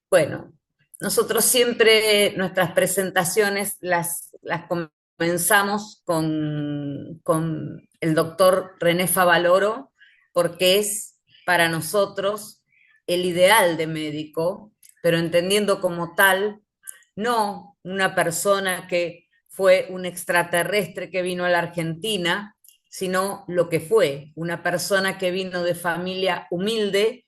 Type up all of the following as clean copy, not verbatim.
Bueno, nosotros siempre nuestras presentaciones las comenzamos con el doctor René Favaloro, porque es para nosotros el ideal de médico, pero entendiendo como tal, no una persona que fue un extraterrestre que vino a la Argentina, sino lo que fue, una persona que vino de familia humilde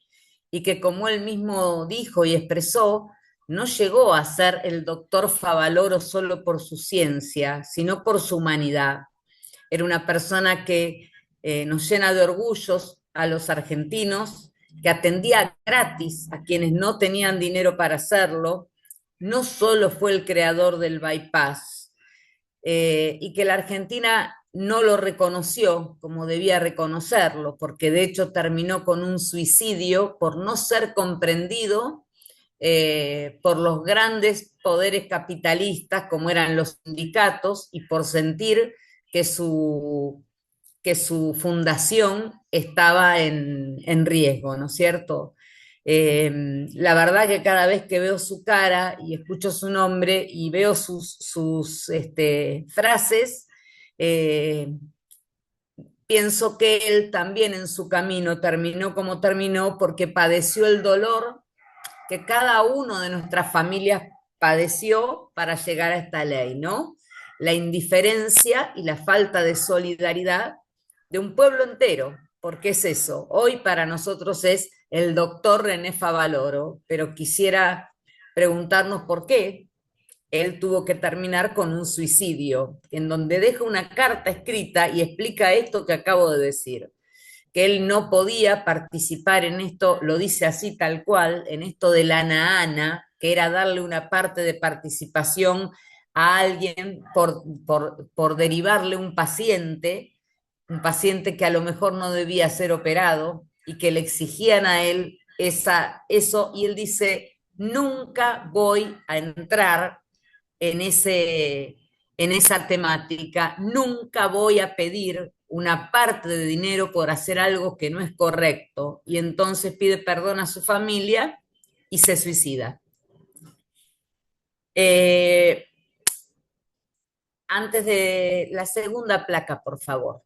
y que, como él mismo dijo y expresó, no llegó a ser el doctor Favaloro solo por su ciencia, sino por su humanidad. Era una persona que nos llena de orgullos a los argentinos, que atendía gratis a quienes no tenían dinero para hacerlo. No solo fue el creador del bypass, y que la Argentina no lo reconoció como debía reconocerlo, porque de hecho terminó con un suicidio por no ser comprendido por los grandes poderes capitalistas, como eran los sindicatos, y por sentir que que su fundación estaba en riesgo, ¿no es cierto? La verdad que cada vez que veo su cara y escucho su nombre y veo sus frases, eh, pienso que él también en su camino terminó como terminó porque padeció el dolor que cada uno de nuestras familias padeció para llegar a esta ley, ¿no? La indiferencia y la falta de solidaridad de un pueblo entero, porque es eso. Hoy para nosotros es el doctor René Favaloro, pero quisiera preguntarnos por qué él tuvo que terminar con un suicidio, en donde deja una carta escrita y explica esto que acabo de decir, que él no podía participar en esto, lo dice así tal cual, en esto de la naana, que era darle una parte de participación a alguien por derivarle un paciente que a lo mejor no debía ser operado y que le exigían a él eso, y él dice, nunca voy a entrar en en esa temática, nunca voy a pedir una parte de dinero por hacer algo que no es correcto, y entonces pide perdón a su familia y se suicida. Eh, Antes de la segunda placa, por favor.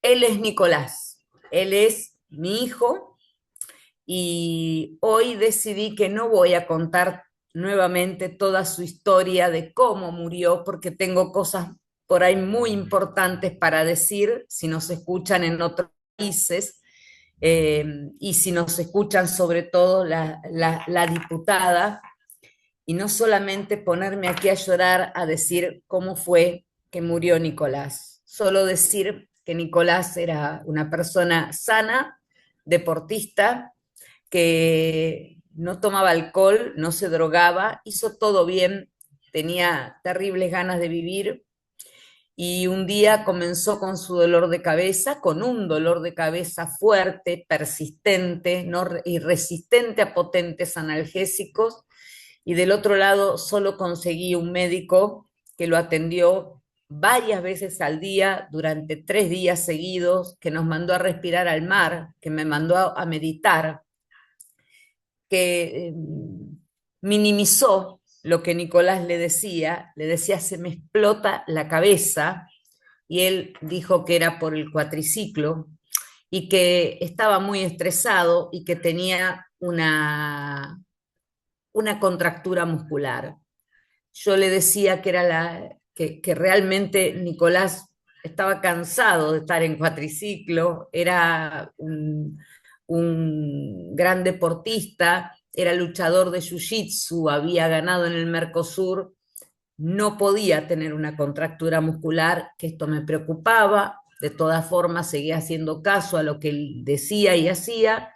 Él es Nicolás, él es mi hijo, y hoy decidí que no voy a contar nuevamente toda su historia de cómo murió, porque tengo cosas por ahí muy importantes para decir si nos escuchan en otros países, eh, y si nos escuchan sobre todo la diputada, y no solamente ponerme aquí a llorar a decir cómo fue que murió Nicolás, solo decir que Nicolás era una persona sana, deportista, que no tomaba alcohol, no se drogaba, hizo todo bien, tenía terribles ganas de vivir, y un día comenzó con su dolor de cabeza, con un dolor de cabeza fuerte, persistente, ¿no? Y resistente a potentes analgésicos, y del otro lado solo conseguí un médico que lo atendió varias veces al día durante 3 días seguidos, que nos mandó a respirar al mar, que me mandó a meditar, que minimizó lo que Nicolás le decía, se me explota la cabeza, y él dijo que era por el cuatriciclo y que estaba muy estresado y que tenía una contractura muscular. Yo le decía que que realmente Nicolás estaba cansado de estar en cuatriciclo, era un gran deportista, era luchador de jiu-jitsu, había ganado en el Mercosur, no podía tener una contractura muscular, que esto me preocupaba. De todas formas, seguía haciendo caso a lo que él decía y hacía.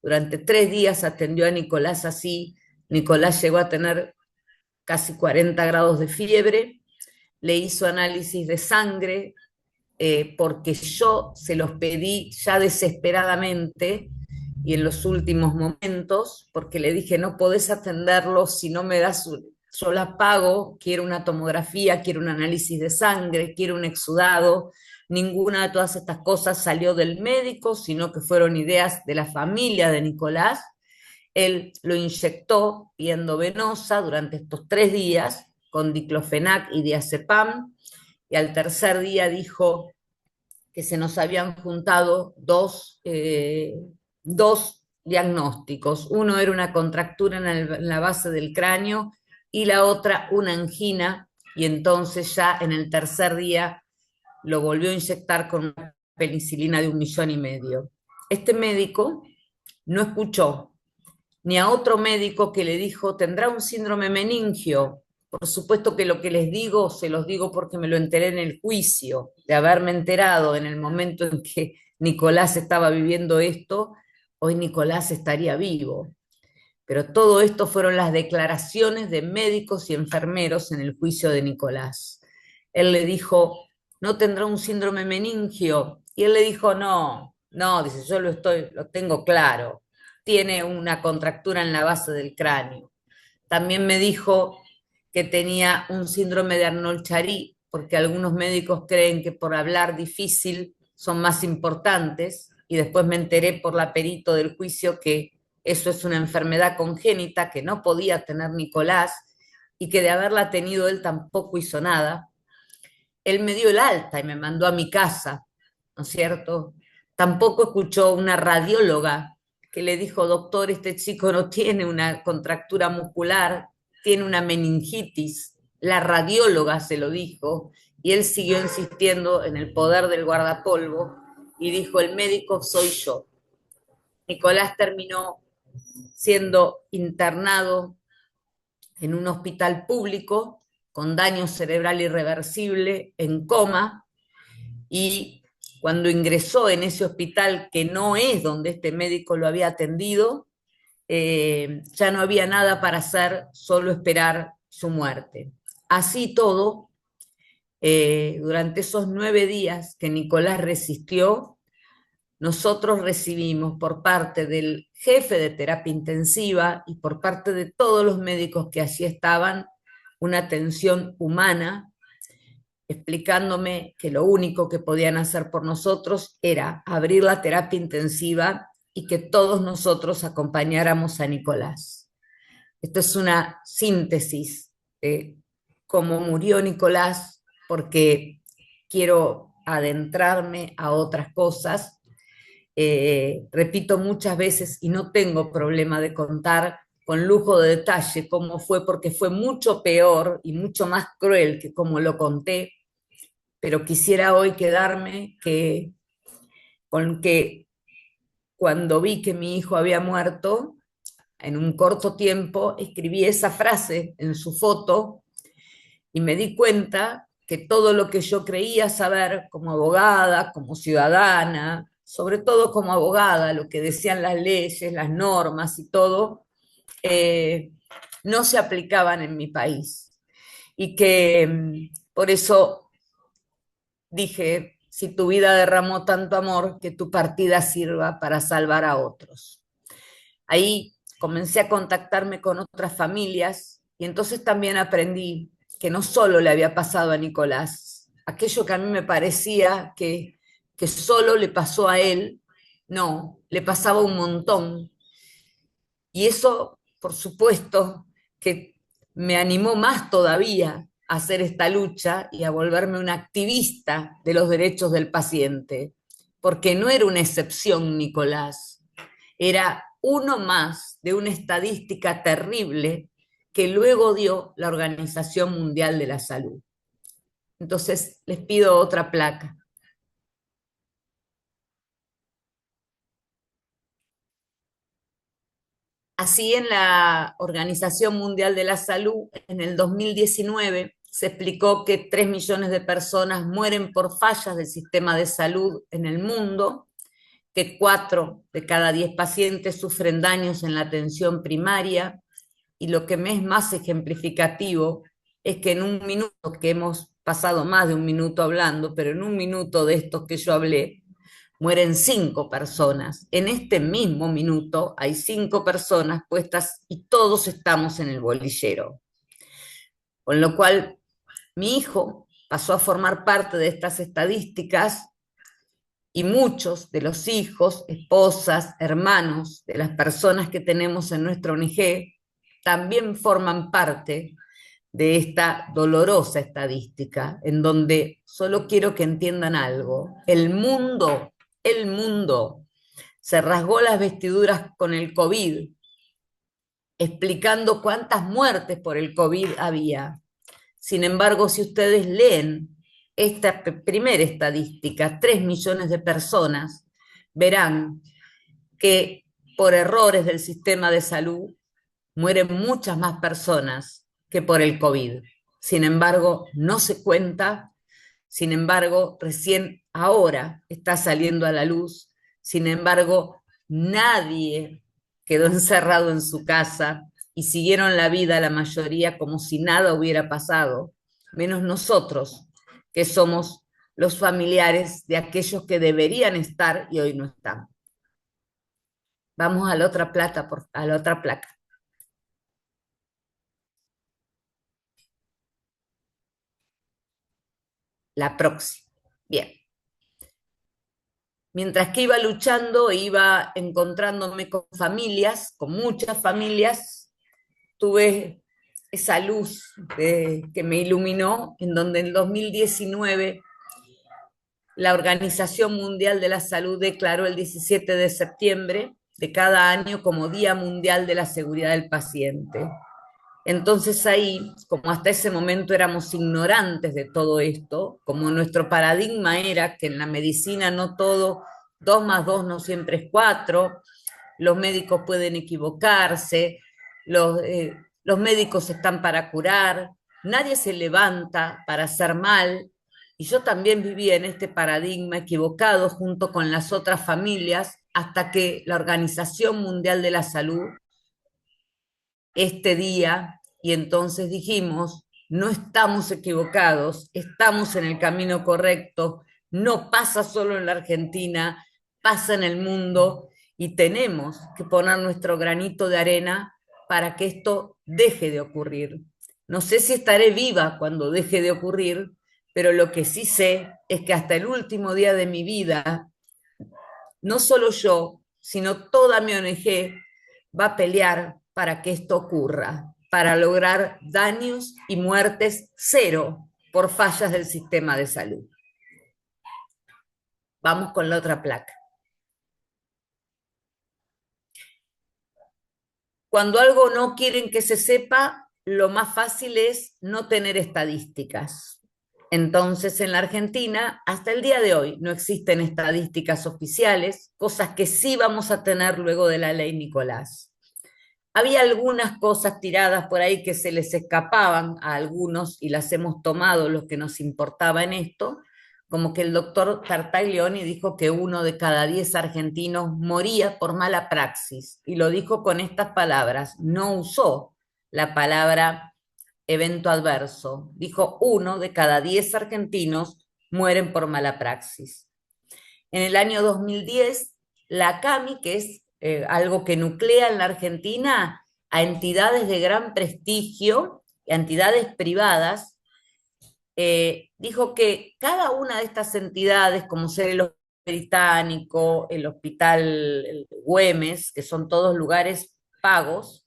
Durante 3 días atendió a Nicolás así. Nicolás llegó a tener casi 40 grados de fiebre, le hizo análisis de sangre, porque yo se los pedí ya desesperadamente y en los últimos momentos, porque le dije, no podés atenderlo si no me das, yo la pago, quiero una tomografía, quiero un análisis de sangre, quiero un exudado, ninguna de todas estas cosas salió del médico, sino que fueron ideas de la familia de Nicolás. Él lo inyectó vía endovenosa durante estos 3 días con diclofenac y diazepam, y al tercer día dijo que se nos habían juntado dos diagnósticos. Uno era una contractura en la base del cráneo y la otra una angina, y entonces ya en el tercer día lo volvió a inyectar con una penicilina de 1,5 millones. Este médico no escuchó ni a otro médico que le dijo, tendrá un síndrome meningio. Por supuesto que lo que les digo, se los digo porque me lo enteré en el juicio, de haberme enterado en el momento en que Nicolás estaba viviendo esto, hoy Nicolás estaría vivo. Pero todo esto fueron las declaraciones de médicos y enfermeros en el juicio de Nicolás. Él le dijo, no tendrá un síndrome meningio. Y él le dijo, no, no, dice, yo lo tengo claro. Tiene una contractura en la base del cráneo. También me dijo que tenía un síndrome de Arnold-Chiari, porque algunos médicos creen que por hablar difícil son más importantes, y después me enteré por la perito del juicio que eso es una enfermedad congénita que no podía tener Nicolás y que de haberla tenido él tampoco hizo nada. Él me dio el alta y me mandó a mi casa, ¿no es cierto? Tampoco escuchó una radióloga que le dijo, doctor, este chico no tiene una contractura muscular, tiene una meningitis. La radióloga se lo dijo y él siguió insistiendo en el poder del guardapolvo y dijo, el médico soy yo. Nicolás terminó siendo internado en un hospital público con daño cerebral irreversible, en coma, y cuando ingresó en ese hospital, que no es donde este médico lo había atendido, ya no había nada para hacer, solo esperar su muerte. Así todo, durante esos 9 días que Nicolás resistió, nosotros recibimos por parte del jefe de terapia intensiva y por parte de todos los médicos que allí estaban una atención humana, explicándome que lo único que podían hacer por nosotros era abrir la terapia intensiva y que todos nosotros acompañáramos a Nicolás. Esto es una síntesis de cómo murió Nicolás, porque quiero adentrarme a otras cosas. Repito muchas veces y no tengo problema de contar con lujo de detalle cómo fue, porque fue mucho peor y mucho más cruel que como lo conté, pero quisiera hoy quedarme con que cuando vi que mi hijo había muerto, en un corto tiempo escribí esa frase en su foto y me di cuenta que todo lo que yo creía saber como abogada, como ciudadana, sobre todo como abogada, lo que decían las leyes, las normas y todo, eh, no se aplicaban en mi país. Y que por eso dije, si tu vida derramó tanto amor, que tu partida sirva para salvar a otros. Ahí comencé a contactarme con otras familias y entonces también aprendí que no solo le había pasado a Nicolás, aquello que a mí me parecía que solo le pasó a él, no, le pasaba un montón. Y eso, por supuesto, que me animó más todavía a hacer esta lucha y a volverme una activista de los derechos del paciente, porque no era una excepción, Nicolás, era uno más de una estadística terrible que luego dio la Organización Mundial de la Salud. Entonces, les pido otra placa. Así, en la Organización Mundial de la Salud, en el 2019, se explicó que 3 millones de personas mueren por fallas del sistema de salud en el mundo, que 4 de cada 10 pacientes sufren daños en la atención primaria, y lo que me es más ejemplificativo es que en un minuto, que hemos pasado más de un minuto hablando, pero en un minuto de estos que yo hablé, mueren 5 personas. En este mismo minuto hay 5 personas puestas y todos estamos en el bolillero. Con lo cual, mi hijo pasó a formar parte de estas estadísticas y muchos de los hijos, esposas, hermanos de las personas que tenemos en nuestra ONG también forman parte de esta dolorosa estadística, en donde solo quiero que entiendan algo. El mundo se rasgó las vestiduras con el COVID, explicando cuántas muertes por el COVID había. Sin embargo, si ustedes leen esta primera estadística, 3 millones de personas, verán que por errores del sistema de salud mueren muchas más personas que por el COVID. Sin embargo, no se cuenta, sin embargo, recién ahora está saliendo a la luz, sin embargo, nadie quedó encerrado en su casa y siguieron la vida la mayoría como si nada hubiera pasado, menos nosotros, que somos los familiares de aquellos que deberían estar y hoy no están. Vamos a la otra a la otra placa. La próxima. Bien. Mientras que iba luchando, iba encontrándome con familias, con muchas familias, tuve esa luz que me iluminó, en donde en 2019 la Organización Mundial de la Salud declaró el 17 de septiembre de cada año como Día Mundial de la Seguridad del Paciente. Entonces ahí, como hasta ese momento éramos ignorantes de todo esto, como nuestro paradigma era que en la medicina no todo, 2 más 2 no siempre es 4, los médicos pueden equivocarse, los médicos están para curar, nadie se levanta para hacer mal, y yo también vivía en este paradigma equivocado junto con las otras familias hasta que la Organización Mundial de la Salud este día y entonces dijimos, no estamos equivocados, estamos en el camino correcto, no pasa solo en la Argentina, pasa en el mundo y tenemos que poner nuestro granito de arena para que esto deje de ocurrir. No sé si estaré viva cuando deje de ocurrir, pero lo que sí sé es que hasta el último día de mi vida, no solo yo, sino toda mi ONG va a pelear para que esto ocurra, para lograr daños y muertes cero por fallas del sistema de salud. Vamos con la otra placa. Cuando algo no quieren que se sepa, lo más fácil es no tener estadísticas. Entonces, en la Argentina, hasta el día de hoy, no existen estadísticas oficiales, cosas que sí vamos a tener luego de la ley Nicolás. Había algunas cosas tiradas por ahí que se les escapaban a algunos y las hemos tomado los que nos importaba en esto, como que el doctor Tartaglioni dijo que 1 de cada 10 argentinos moría por mala praxis, y lo dijo con estas palabras, no usó la palabra evento adverso, dijo 1 de cada 10 argentinos mueren por mala praxis. En el año 2010, la CAMI, que es algo que nuclea en la Argentina a entidades de gran prestigio, a entidades privadas, dijo que cada una de estas entidades, como ser el Hospital Británico, el Hospital Güemes, que son todos lugares pagos,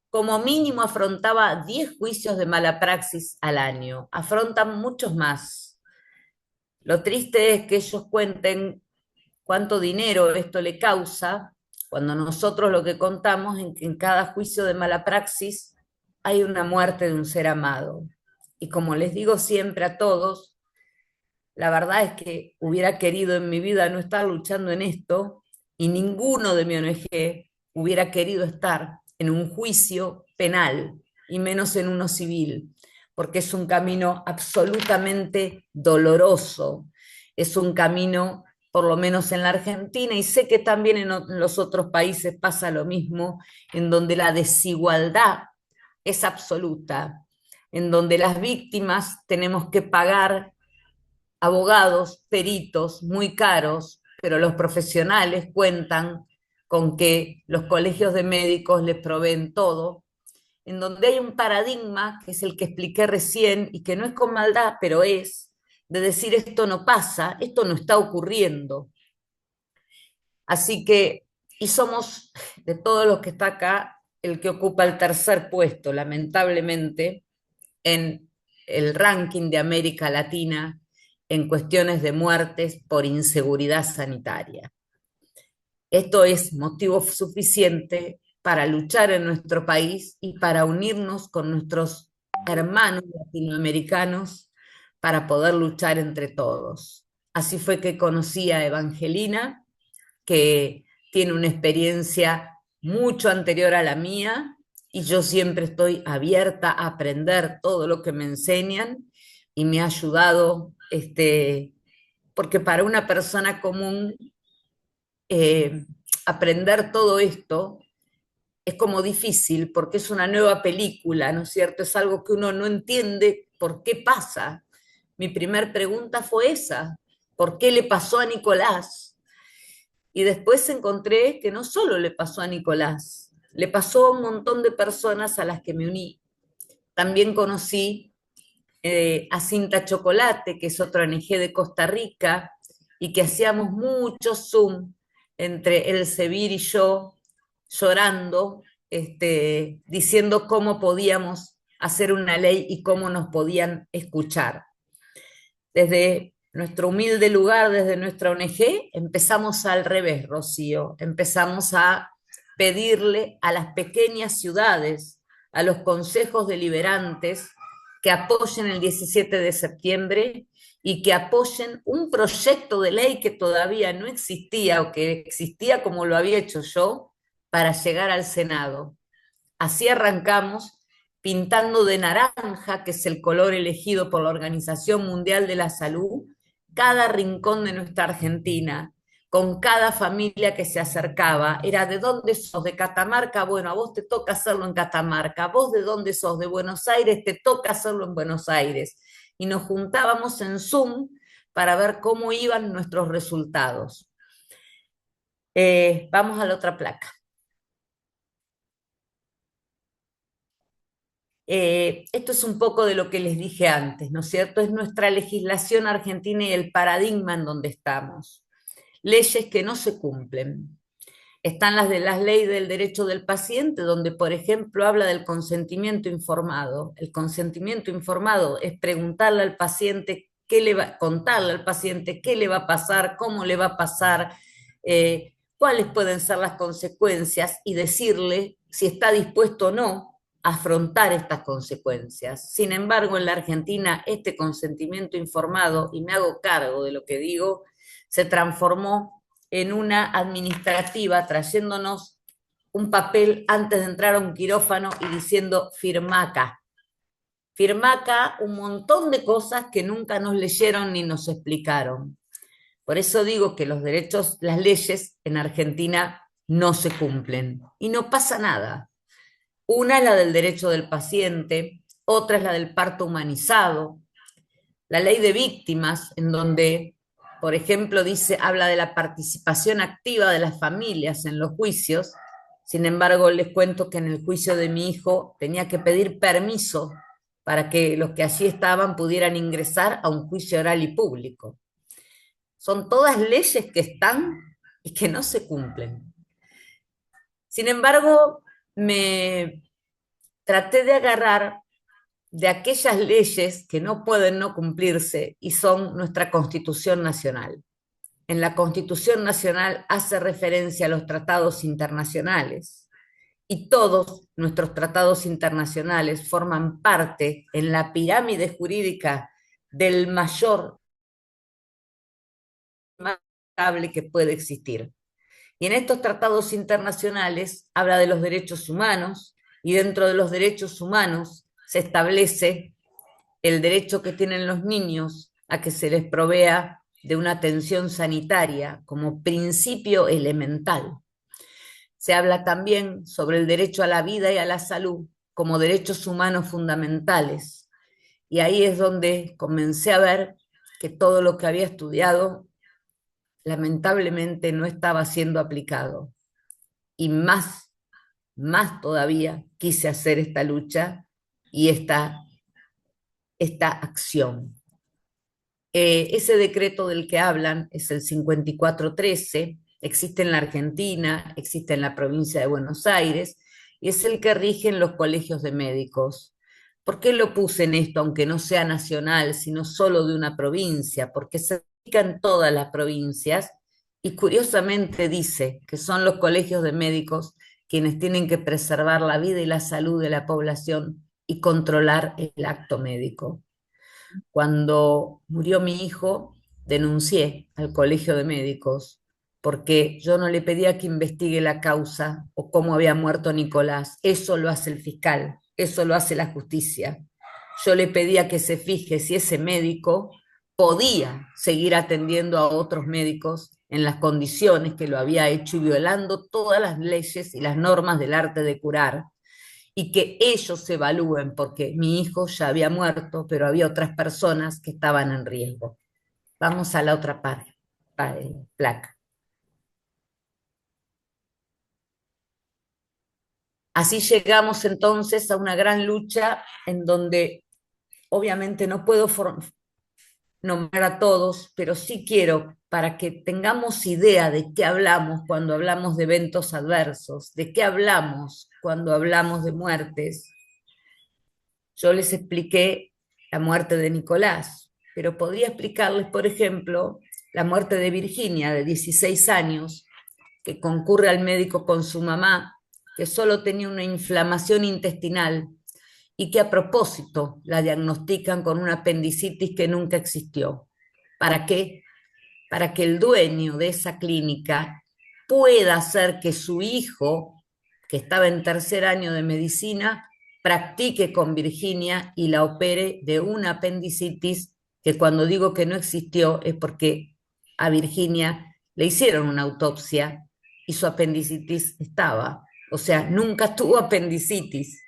como mínimo afrontaba 10 juicios de mala praxis al año, afrontan muchos más. Lo triste es que ellos cuenten cuánto dinero esto le causa, cuando nosotros lo que contamos es que en cada juicio de mala praxis hay una muerte de un ser amado. Y como les digo siempre a todos, la verdad es que hubiera querido en mi vida no estar luchando en esto y ninguno de mi ONG hubiera querido estar en un juicio penal y menos en uno civil, porque es un camino absolutamente doloroso, es un camino, por lo menos en la Argentina, y sé que también en los otros países pasa lo mismo, en donde la desigualdad es absoluta, en donde las víctimas tenemos que pagar abogados, peritos muy caros, pero los profesionales cuentan con que los colegios de médicos les proveen todo en donde hay un paradigma, que es el que expliqué recién, y que no es con maldad, pero es, de decir esto no pasa, esto no está ocurriendo. Así que, y somos, de todos los que está acá, el que ocupa el tercer puesto, lamentablemente, en el ranking de América Latina en cuestiones de muertes por inseguridad sanitaria. Esto es motivo suficiente para luchar en nuestro país y para unirnos con nuestros hermanos latinoamericanos para poder luchar entre todos. Así fue que conocí a Evangelina, que tiene una experiencia mucho anterior a la mía, y yo siempre estoy abierta a aprender todo lo que me enseñan, y me ha ayudado, porque para una persona común eh, aprender todo esto es como difícil, porque es una nueva película, ¿no es cierto? Es algo que uno no entiende por qué pasa. Mi primer pregunta fue esa: ¿por qué le pasó a Nicolás? Y después encontré que no solo le pasó a Nicolás, le pasó a un montón de personas a las que me uní. También conocí a Cinta Chocolate, que es otra ONG de Costa Rica, y que hacíamos mucho Zoom entre el Sevir y yo, llorando, diciendo cómo podíamos hacer una ley y cómo nos podían escuchar. Desde nuestro humilde lugar, desde nuestra ONG, empezamos al revés, Rocío. Empezamos a pedirle a las pequeñas ciudades, a los consejos deliberantes, que apoyen el 17 de septiembre y que apoyen un proyecto de ley que todavía no existía, o que existía como lo había hecho yo, para llegar al Senado. Así arrancamos, pintando de naranja, que es el color elegido por la Organización Mundial de la Salud, cada rincón de nuestra Argentina, con cada familia que se acercaba. Era: ¿de dónde sos? ¿De Catamarca? Bueno, a vos te toca hacerlo en Catamarca. ¿Vos de dónde sos? ¿De Buenos Aires? Te toca hacerlo en Buenos Aires. Y nos juntábamos en Zoom para ver cómo iban nuestros resultados. Vamos a la otra placa. Esto es un poco de lo que les dije antes, ¿no es cierto? Es nuestra legislación argentina y el paradigma en donde estamos. Leyes que no se cumplen. Están las de las leyes del derecho del paciente, donde, por ejemplo, habla del consentimiento informado. El consentimiento informado es preguntarle al paciente qué le va, contarle al paciente qué le va a pasar, cómo le va a pasar, cuáles pueden ser las consecuencias, y decirle si está dispuesto o no a afrontar estas consecuencias. Sin embargo, en la Argentina, este consentimiento informado, y me hago cargo de lo que digo, se transformó en una administrativa, trayéndonos un papel antes de entrar a un quirófano y diciendo: firma acá. Firma acá un montón de cosas que nunca nos leyeron ni nos explicaron. Por eso digo que los derechos, las leyes en Argentina no se cumplen y no pasa nada. Una es la del derecho del paciente, otra es la del parto humanizado, la ley de víctimas, en donde, por ejemplo, dice, habla de la participación activa de las familias en los juicios. Sin embargo, les cuento que en el juicio de mi hijo tenía que pedir permiso para que los que allí estaban pudieran ingresar a un juicio oral y público. Son todas leyes que están y que no se cumplen. Sin embargo, me traté de agarrar de aquellas leyes que no pueden no cumplirse, y son nuestra Constitución Nacional. En la Constitución Nacional hace referencia a los tratados internacionales, y todos nuestros tratados internacionales forman parte en la pirámide jurídica del mayor estable que puede existir. Y en estos tratados internacionales habla de los derechos humanos, y dentro de los derechos humanos se establece el derecho que tienen los niños a que se les provea de una atención sanitaria como principio elemental. Se habla también sobre el derecho a la vida y a la salud como derechos humanos fundamentales. Y ahí es donde comencé a ver que todo lo que había estudiado lamentablemente no estaba siendo aplicado. Y más más todavía quise hacer esta lucha y esta acción. Ese decreto del que hablan es el 5413, existe en la Argentina, existe en la provincia de Buenos Aires, y es el que rige en los colegios de médicos. ¿Por qué lo puse en esto, aunque no sea nacional, sino solo de una provincia? Porque se aplica en todas las provincias y curiosamente dice que son los colegios de médicos quienes tienen que preservar la vida y la salud de la población y controlar el acto médico. Cuando murió mi hijo, denuncié al Colegio de Médicos porque yo no le pedía que investigue la causa o cómo había muerto Nicolás. Eso lo hace el fiscal, eso lo hace la justicia. Yo le pedía que se fije si ese médico podía seguir atendiendo a otros médicos en las condiciones que lo había hecho y violando todas las leyes y las normas del arte de curar, y que ellos evalúen, porque mi hijo ya había muerto, pero había otras personas que estaban en riesgo. Vamos a la otra placa. Así llegamos entonces a una gran lucha en donde obviamente no puedo nombrar a todos, pero sí quiero para que tengamos idea de qué hablamos cuando hablamos de eventos adversos, de qué hablamos cuando hablamos de muertes. Yo les expliqué la muerte de Nicolás, pero podría explicarles, por ejemplo, la muerte de Virginia, de 16 años, que concurre al médico con su mamá, que solo tenía una inflamación intestinal y que a propósito la diagnostican con una apendicitis que nunca existió. ¿Para qué? Para que el dueño de esa clínica pueda hacer que su hijo, que estaba en tercer año de medicina, practique con Virginia y la opere de una apendicitis que cuando digo que no existió es porque a Virginia le hicieron una autopsia y su apendicitis estaba. O sea, nunca tuvo apendicitis.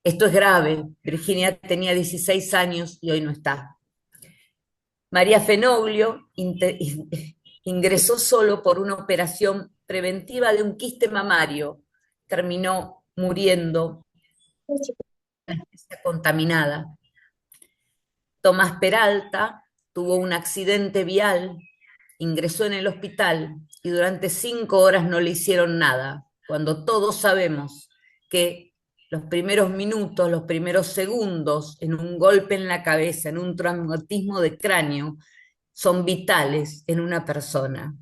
Esto es grave. Virginia tenía 16 años y hoy no está. María Fenoglio ingresó solo por una operación preventiva de un quiste mamario. Terminó muriendo contaminada. Tomás Peralta tuvo un accidente vial, ingresó en el hospital y durante 5 horas no le hicieron nada, cuando todos sabemos que los primeros minutos, los primeros segundos en un golpe en la cabeza, en un traumatismo de cráneo, son vitales en una persona.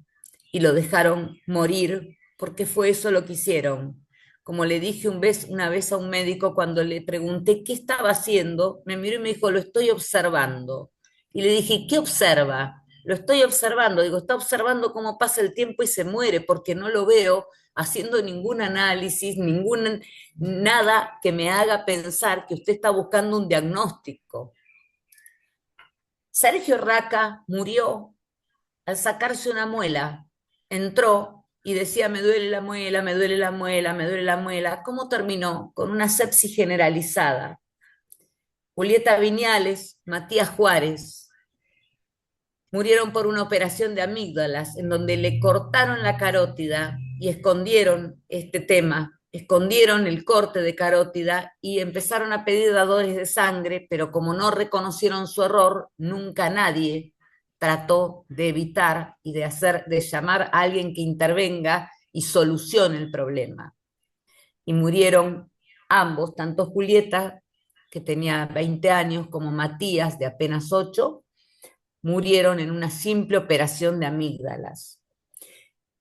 Y lo dejaron morir porque fue eso lo que hicieron. Como le dije una vez a un médico cuando le pregunté qué estaba haciendo, me miró y me dijo, lo estoy observando. Y le dije, ¿qué observa? Lo estoy observando. Digo, está observando cómo pasa el tiempo y se muere porque no lo veo haciendo ningún análisis, nada que me haga pensar que usted está buscando un diagnóstico. Sergio Raca murió al sacarse una muela. Entró y decía, me duele la muela, me duele la muela, me duele la muela. ¿Cómo terminó? Con una sepsis generalizada. Julieta Viñales, Matías Juárez, murieron por una operación de amígdalas en donde le cortaron la carótida y escondieron este tema, escondieron el corte de carótida y empezaron a pedir dadores de sangre, pero como no reconocieron su error, nunca nadie trató de evitar y de llamar a alguien que intervenga y solucione el problema. Y murieron ambos, tanto Julieta, que tenía 20 años, como Matías, de apenas 8, murieron en una simple operación de amígdalas.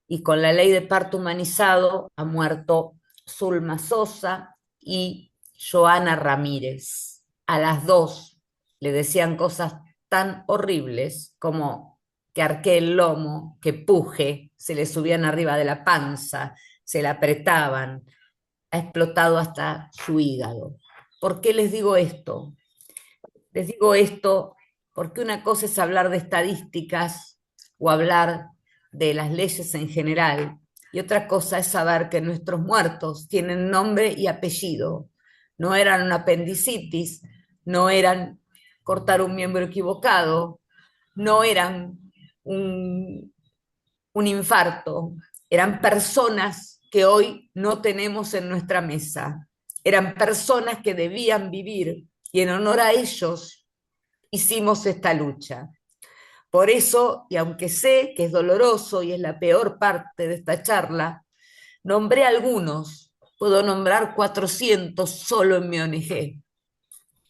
Y con la ley de parto humanizado ha muerto Zulma Sosa y Joana Ramírez. A las dos le decían cosas tan horribles como que arquee el lomo, que puje, se le subían arriba de la panza, se la apretaban, ha explotado hasta su hígado. ¿Por qué les digo esto? Les digo esto porque una cosa es hablar de estadísticas o hablar de las leyes en general, y otra cosa es saber que nuestros muertos tienen nombre y apellido. No eran una apendicitis, no eran cortar un miembro equivocado, no eran un, un infarto, eran personas que hoy no tenemos en nuestra mesa. Eran personas que debían vivir y en honor a ellos hicimos esta lucha. Por eso, y aunque sé que es doloroso y es la peor parte de esta charla, nombré algunos, puedo nombrar 400 solo en mi ONG,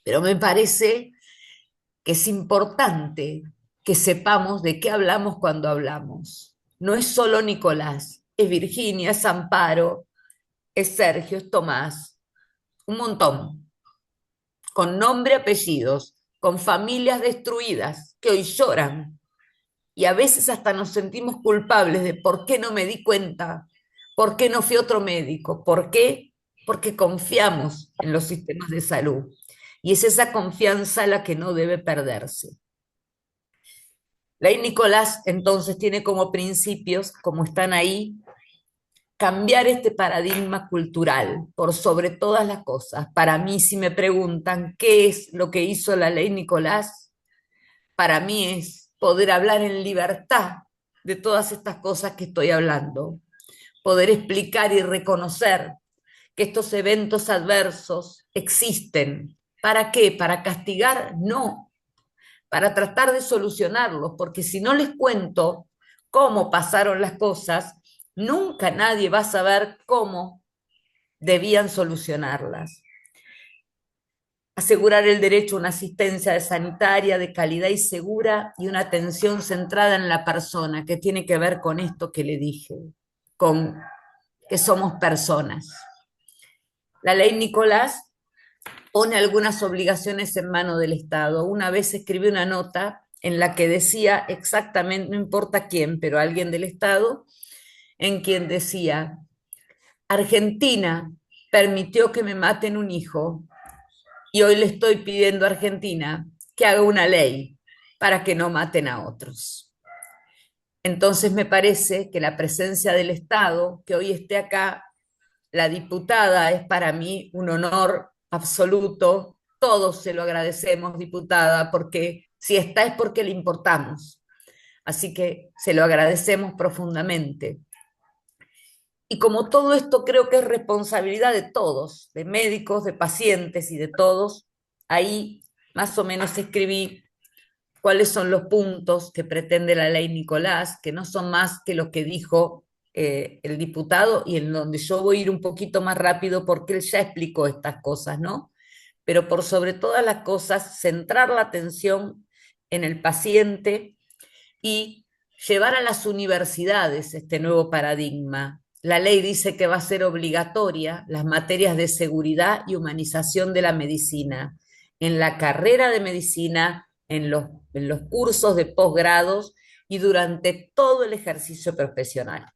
pero me parece que es importante que sepamos de qué hablamos cuando hablamos. No es solo Nicolás, es Virginia, es Amparo, es Sergio, es Tomás, un montón, con nombre y apellidos, con familias destruidas que hoy lloran y a veces hasta nos sentimos culpables de por qué no me di cuenta, por qué no fui otro médico, por qué, porque confiamos en los sistemas de salud. Y es esa confianza la que no debe perderse. Ley Nicolás entonces tiene como principios, como están ahí, cambiar este paradigma cultural por sobre todas las cosas. Para mí, si me preguntan qué es lo que hizo la Ley Nicolás, para mí es poder hablar en libertad de todas estas cosas que estoy hablando, poder explicar y reconocer que estos eventos adversos existen. ¿Para qué? ¿Para castigar? No, para tratar de solucionarlos, porque si no les cuento cómo pasaron las cosas, nunca nadie va a saber cómo debían solucionarlas. Asegurar el derecho a una asistencia sanitaria de calidad y segura y una atención centrada en la persona, que tiene que ver con esto que le dije, con que somos personas. La ley Nicolás pone algunas obligaciones en mano del Estado. Una vez escribí una nota en la que decía exactamente, no importa quién, pero alguien del Estado, en quien decía, Argentina permitió que me maten un hijo y hoy le estoy pidiendo a Argentina que haga una ley para que no maten a otros. Entonces me parece que la presencia del Estado, que hoy esté acá, la diputada, es para mí un honor absoluto. Todos se lo agradecemos, diputada, porque si está es porque le importamos. Así que se lo agradecemos profundamente. Y como todo esto creo que es responsabilidad de todos, de médicos, de pacientes y de todos, ahí más o menos escribí cuáles son los puntos que pretende la ley Nicolás, que no son más que lo que dijo el diputado y en donde yo voy a ir un poquito más rápido porque él ya explicó estas cosas, ¿no? Pero por sobre todas las cosas, centrar la atención en el paciente y llevar a las universidades este nuevo paradigma. La ley dice que va a ser obligatoria las materias de seguridad y humanización de la medicina en la carrera de medicina, en los cursos de posgrados y durante todo el ejercicio profesional.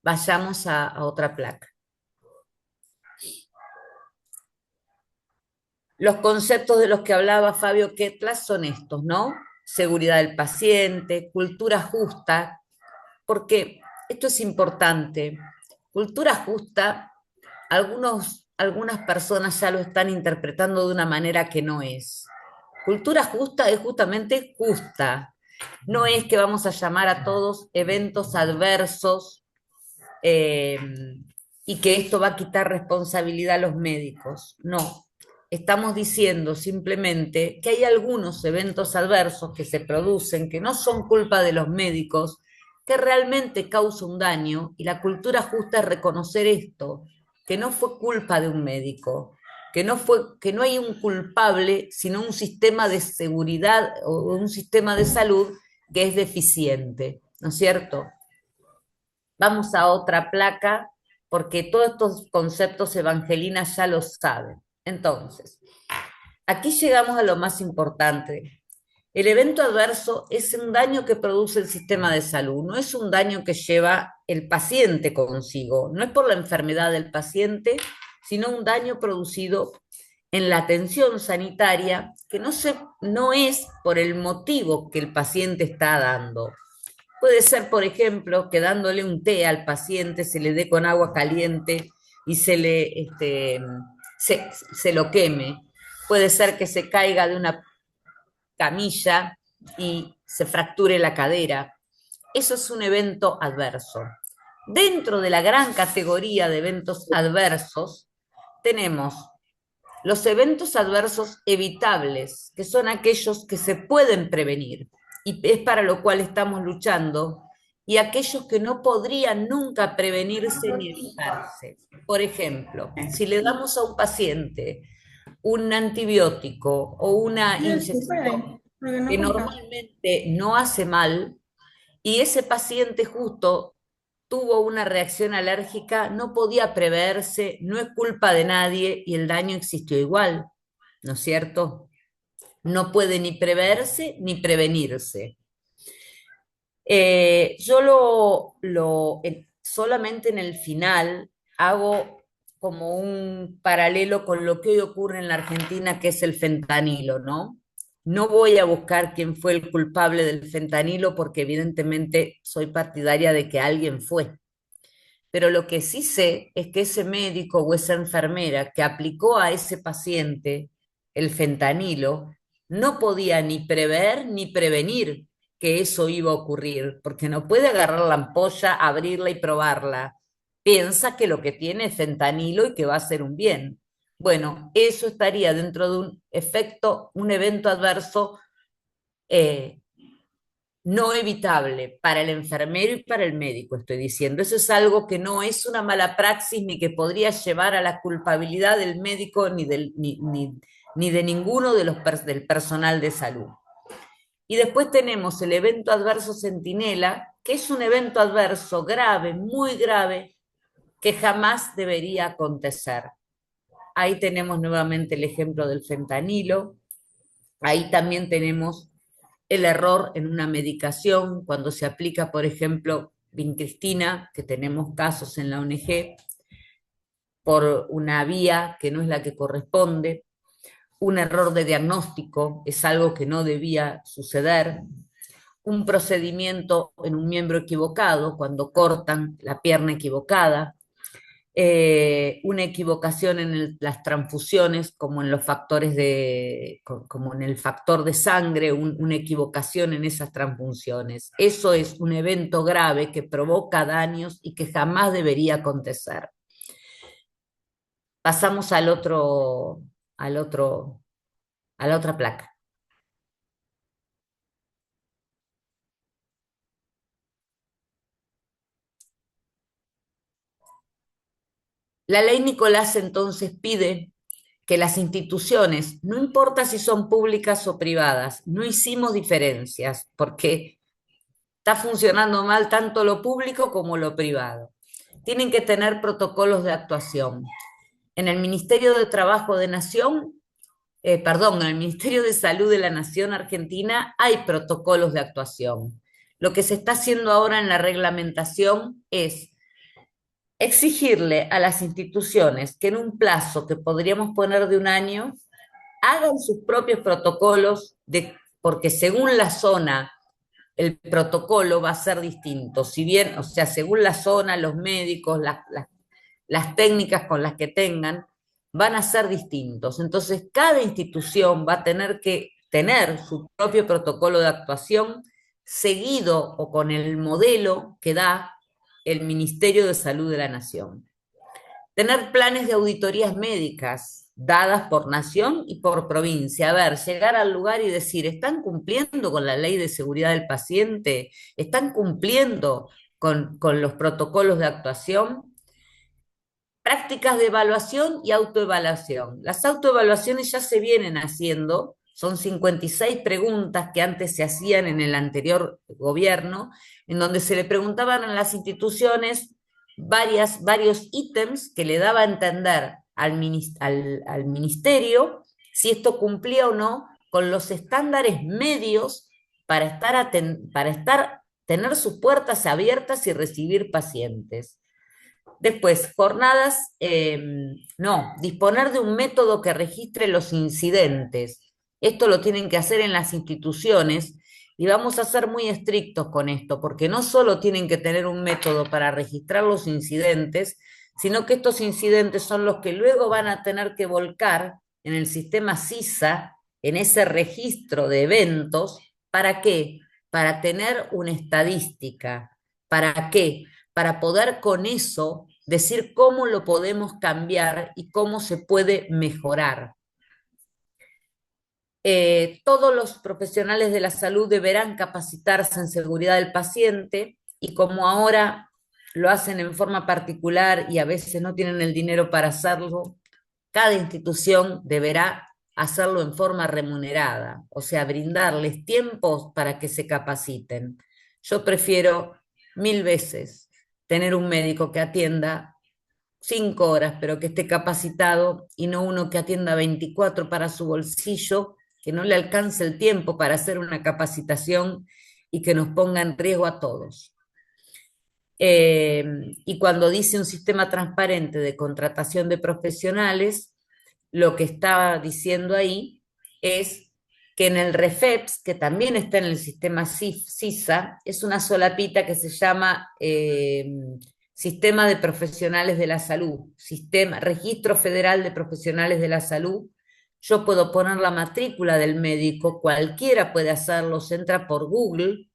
Vayamos a otra placa. Los conceptos de los que hablaba Fabio Ketlas son estos, ¿no? Seguridad del paciente, cultura justa, porque esto es importante. Cultura justa, algunas personas ya lo están interpretando de una manera que no es. Cultura justa es justamente justa. No es que vamos a llamar a todos eventos adversos eh, y que esto va a quitar responsabilidad a los médicos. No. Estamos diciendo simplemente que hay algunos eventos adversos que se producen que no son culpa de los médicos, que realmente causa un daño, y la cultura justa es reconocer esto, que no fue culpa de un médico, que no hay un culpable, sino un sistema de seguridad o un sistema de salud que es deficiente, ¿no es cierto? Vamos a otra placa, porque todos estos conceptos Evangelina ya los saben. Entonces, aquí llegamos a lo más importante. El evento adverso es un daño que produce el sistema de salud, no es un daño que lleva el paciente consigo, no es por la enfermedad del paciente, sino un daño producido en la atención sanitaria que no es por el motivo que el paciente está dando. Puede ser, por ejemplo, que dándole un té al paciente se le dé con agua caliente y se lo queme. Puede ser que se caiga de una camilla y se fracture la cadera. Eso es un evento adverso. Dentro de la gran categoría de eventos adversos, tenemos los eventos adversos evitables, que son aquellos que se pueden prevenir, y es para lo cual estamos luchando, y aquellos que no podrían nunca prevenirse ni evitarse. Por ejemplo, si le damos a un paciente un antibiótico o una inyección que normalmente no hace mal, y ese paciente justo tuvo una reacción alérgica, no podía preverse, no es culpa de nadie y el daño existió igual, ¿no es cierto? No puede ni preverse ni prevenirse. Yo solamente en el final hago como un paralelo con lo que hoy ocurre en la Argentina, que es el fentanilo, ¿no? No voy a buscar quién fue el culpable del fentanilo porque evidentemente soy partidaria de que alguien fue. Pero lo que sí sé es que ese médico o esa enfermera que aplicó a ese paciente el fentanilo no podía ni prever ni prevenir que eso iba a ocurrir, porque no puede agarrar la ampolla, abrirla y probarla. Piensa que lo que tiene es fentanilo y que va a ser un bien. Bueno, eso estaría dentro de un efecto, un evento adverso eh, no evitable para el enfermero y para el médico, estoy diciendo. Eso es algo que no es una mala praxis ni que podría llevar a la culpabilidad del médico ni de ninguno de del personal de salud. Y después tenemos el evento adverso centinela, que es un evento adverso grave, muy grave, que jamás debería acontecer. Ahí tenemos nuevamente el ejemplo del fentanilo. Ahí también tenemos el error en una medicación cuando se aplica, por ejemplo, vincristina, que tenemos casos en la ONG, por una vía que no es la que corresponde, un error de diagnóstico, es algo que no debía suceder, un procedimiento en un miembro equivocado, cuando cortan la pierna equivocada, una equivocación en las transfusiones, como en los factores como en el factor de sangre, una equivocación en esas transfusiones. Eso es un evento grave que provoca daños y que jamás debería acontecer. Pasamos al otro, a la otra placa. La ley Nicolás entonces pide que las instituciones, no importa si son públicas o privadas, no hicimos diferencias, porque está funcionando mal tanto lo público como lo privado. Tienen que tener protocolos de actuación. En el Ministerio de Trabajo de Nación, perdón, en el Ministerio de Salud de la Nación Argentina hay protocolos de actuación. Lo que se está haciendo ahora en la reglamentación es exigirle a las instituciones que en un plazo que podríamos poner de un año, hagan sus propios protocolos, porque según la zona el protocolo va a ser distinto. Si bien, o sea, según la zona, los médicos, las técnicas con las que tengan, van a ser distintos. Entonces, cada institución va a tener que tener su propio protocolo de actuación seguido o con el modelo que da el Ministerio de Salud de la Nación. Tener planes de auditorías médicas dadas por nación y por provincia. A ver, llegar al lugar y decir, ¿están cumpliendo con la ley de seguridad del paciente? ¿Están cumpliendo con los protocolos de actuación? Prácticas de evaluación y autoevaluación. Las autoevaluaciones ya se vienen haciendo, son 56 preguntas que antes se hacían en el anterior gobierno, en donde se le preguntaban a las instituciones varios ítems que le daba a entender al ministerio si esto cumplía o no con los estándares medios tener sus puertas abiertas y recibir pacientes. Después, no, disponer de un método que registre los incidentes. Esto lo tienen que hacer en las instituciones y vamos a ser muy estrictos con esto, porque no solo tienen que tener un método para registrar los incidentes, sino que estos incidentes son los que luego van a tener que volcar en el sistema CISA, en ese registro de eventos. ¿Para qué? Para tener una estadística. ¿Para qué? para poder con eso decir cómo lo podemos cambiar y cómo se puede mejorar. Todos los profesionales de la salud deberán capacitarse en seguridad del paciente y como ahora lo hacen en forma particular y a veces no tienen el dinero para hacerlo, cada institución deberá hacerlo en forma remunerada, o sea, brindarles tiempos para que se capaciten. Yo prefiero 1000 veces tener un médico que atienda 5 horas, pero que esté capacitado y no uno que atienda 24 para su bolsillo, que no le alcance el tiempo para hacer una capacitación y que nos ponga en riesgo a todos. Eh, y cuando dice un sistema transparente de contratación de profesionales, lo que está diciendo ahí es que en el REFEPS, que también está en el sistema CISA, es una solapita que se llama Sistema de Profesionales de la Salud, Registro Federal de Profesionales de la Salud. Yo puedo poner la matrícula del médico, cualquiera puede hacerlo, se entra por Google,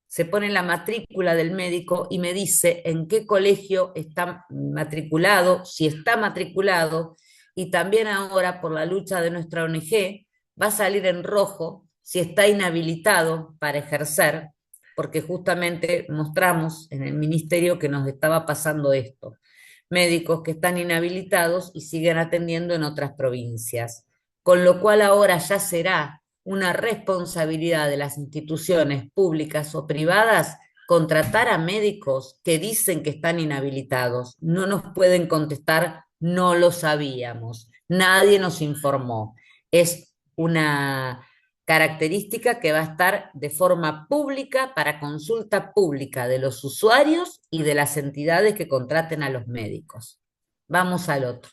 se pone la matrícula del médico y me dice en qué colegio está matriculado, si está matriculado, y también ahora por la lucha de nuestra ONG va a salir en rojo si está inhabilitado para ejercer, porque justamente mostramos en el ministerio que nos estaba pasando esto. Médicos que están inhabilitados y siguen atendiendo en otras provincias. Con lo cual ahora ya será una responsabilidad de las instituciones públicas o privadas contratar a médicos que dicen que están inhabilitados. No nos pueden contestar, no lo sabíamos, nadie nos informó. Es una característica que va a estar de forma pública para consulta pública de los usuarios y de las entidades que contraten a los médicos. Vamos al otro.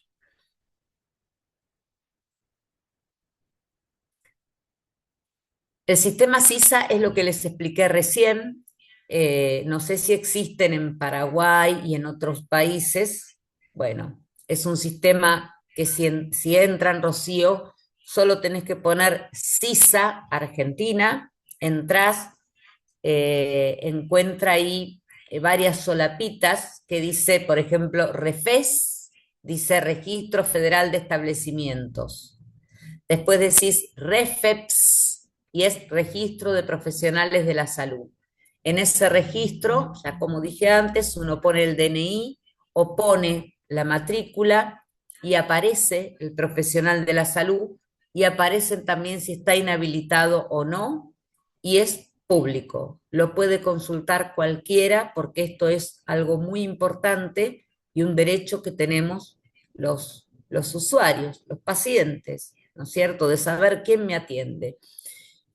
El sistema CISA es lo que les expliqué recién. No sé si existen en Paraguay y en otros países. Bueno, es un sistema que si entran, Rocío, solo tenés que poner CISA Argentina, entrás, encuentra ahí varias solapitas que dice, por ejemplo, REFES, dice Registro Federal de Establecimientos. Después decís REFEPS y es Registro de Profesionales de la Salud. En ese registro, ya como dije antes, uno pone el DNI o pone la matrícula y aparece el profesional de la salud y aparecen también si está inhabilitado o no y es público. Lo puede consultar cualquiera porque esto es algo muy importante y un derecho que tenemos los usuarios, los pacientes, ¿no es cierto?, de saber quién me atiende.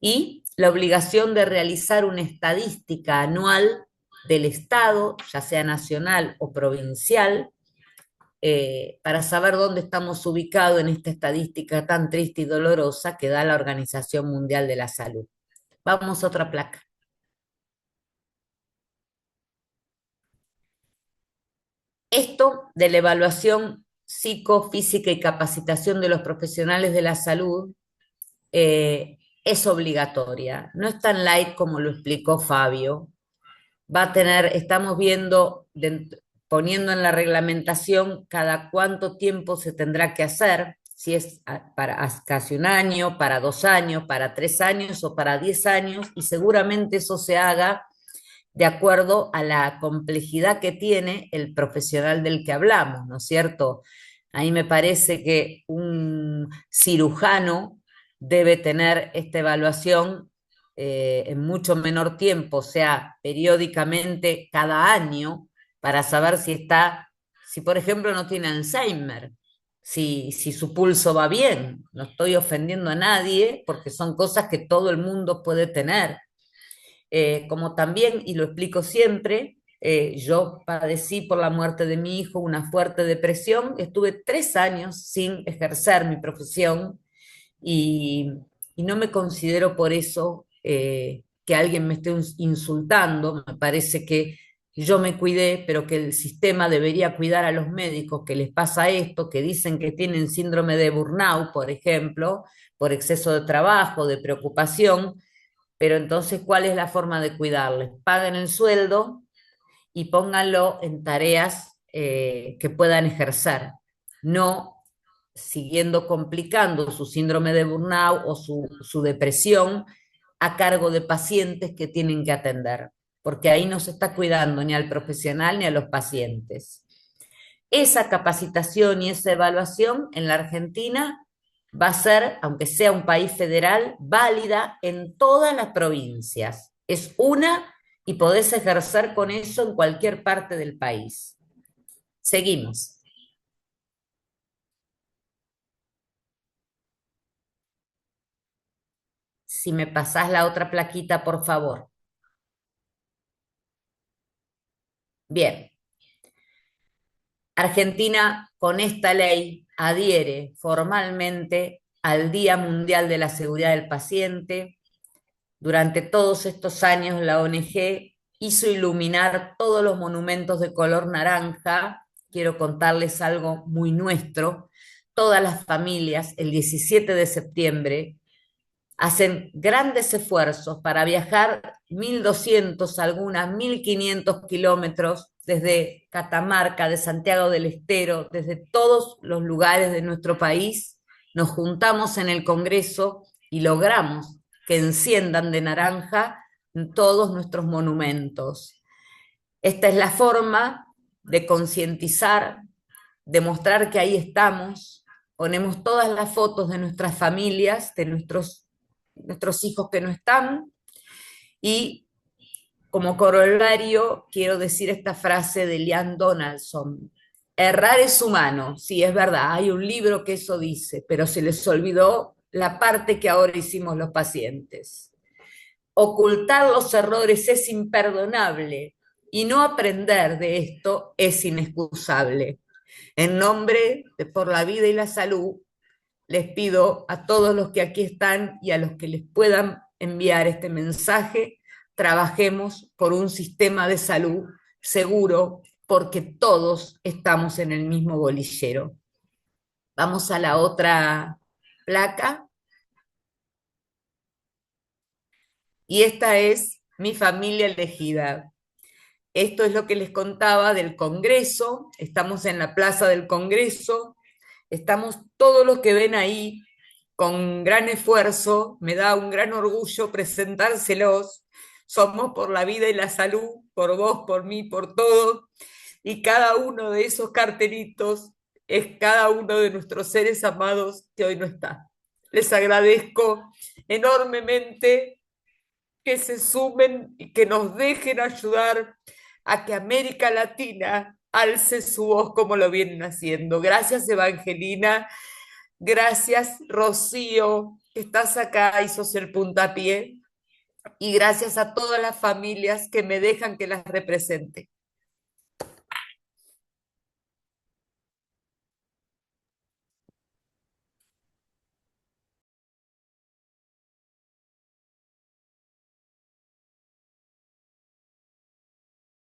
Y la obligación de realizar una estadística anual del Estado, ya sea nacional o provincial, para saber dónde estamos ubicados en esta estadística tan triste y dolorosa que da la Organización Mundial de la Salud. Vamos a otra placa. Esto de la evaluación psicofísica y capacitación de los profesionales de la salud es obligatoria. No es tan light como lo explicó Fabio. Va a tener, estamos viendo, poniendo en la reglamentación cada cuánto tiempo se tendrá que hacer, si es para casi un año, para 2 años, para 3 años o para 10 años, y seguramente eso se haga de acuerdo a la complejidad que tiene el profesional del que hablamos, ¿no es cierto? Ahí me parece que un cirujano debe tener esta evaluación en mucho menor tiempo, o sea, periódicamente cada año, para saber si está, si por ejemplo no tiene Alzheimer, si su pulso va bien. No estoy ofendiendo a nadie porque son cosas que todo el mundo puede tener. Como también, y lo explico siempre, yo padecí por la muerte de mi hijo una fuerte depresión, estuve 3 años sin ejercer mi profesión y, y no me considero por eso que alguien me esté insultando, me parece que yo me cuidé, pero que el sistema debería cuidar a los médicos que les pasa esto, que dicen que tienen síndrome de burnout, por ejemplo, por exceso de trabajo, de preocupación, pero entonces, ¿cuál es la forma de cuidarles? Paguen el sueldo y pónganlo en tareas que puedan ejercer, no siguiendo complicando su síndrome de burnout o su depresión a cargo de pacientes que tienen que atender, porque ahí no se está cuidando ni al profesional ni a los pacientes. Esa capacitación y esa evaluación en la Argentina va a ser, aunque sea un país federal, válida en todas las provincias. Es una y podés ejercer con eso en cualquier parte del país. Seguimos. Si me pasás la otra plaquita, por favor. Bien. Argentina con esta ley adhiere formalmente al Día Mundial de la Seguridad del Paciente. Durante todos estos años la ONG hizo iluminar todos los monumentos de color naranja. Quiero contarles algo muy nuestro. Todas las familias, el 17 de septiembre, hacen grandes esfuerzos para viajar 1.200, algunas 1.500 kilómetros desde Catamarca, de Santiago del Estero, desde todos los lugares de nuestro país. Nos juntamos en el Congreso y logramos que enciendan de naranja todos nuestros monumentos. Esta es la forma de concientizar, de mostrar que ahí estamos. Ponemos todas las fotos de nuestras familias, de nuestros hijos que no están, y como corolario quiero decir esta frase de Lian Donaldson: errar es humano. Sí, es verdad, hay un libro que eso dice, pero se les olvidó la parte que ahora hicimos los pacientes. Ocultar los errores es imperdonable y no aprender de esto es inexcusable. En nombre de Por la Vida y la Salud, les pido a todos los que aquí están y a los que les puedan enviar este mensaje, trabajemos por un sistema de salud seguro, porque todos estamos en el mismo bolillero. Vamos a la otra placa. Y esta es mi familia elegida. Esto es lo que les contaba del Congreso. Estamos en la Plaza del Congreso. Estamos todos los que ven ahí con gran esfuerzo. Me da un gran orgullo presentárselos. Somos por la vida y la salud, por vos, por mí, por todos. Y cada uno de esos cartelitos es cada uno de nuestros seres amados que hoy no está. Les agradezco enormemente que se sumen y que nos dejen ayudar a que América Latina alce su voz como lo vienen haciendo. Gracias, Evangelina. Gracias, Rocío, que estás acá y sos el puntapié. Y gracias a todas las familias que me dejan que las represente.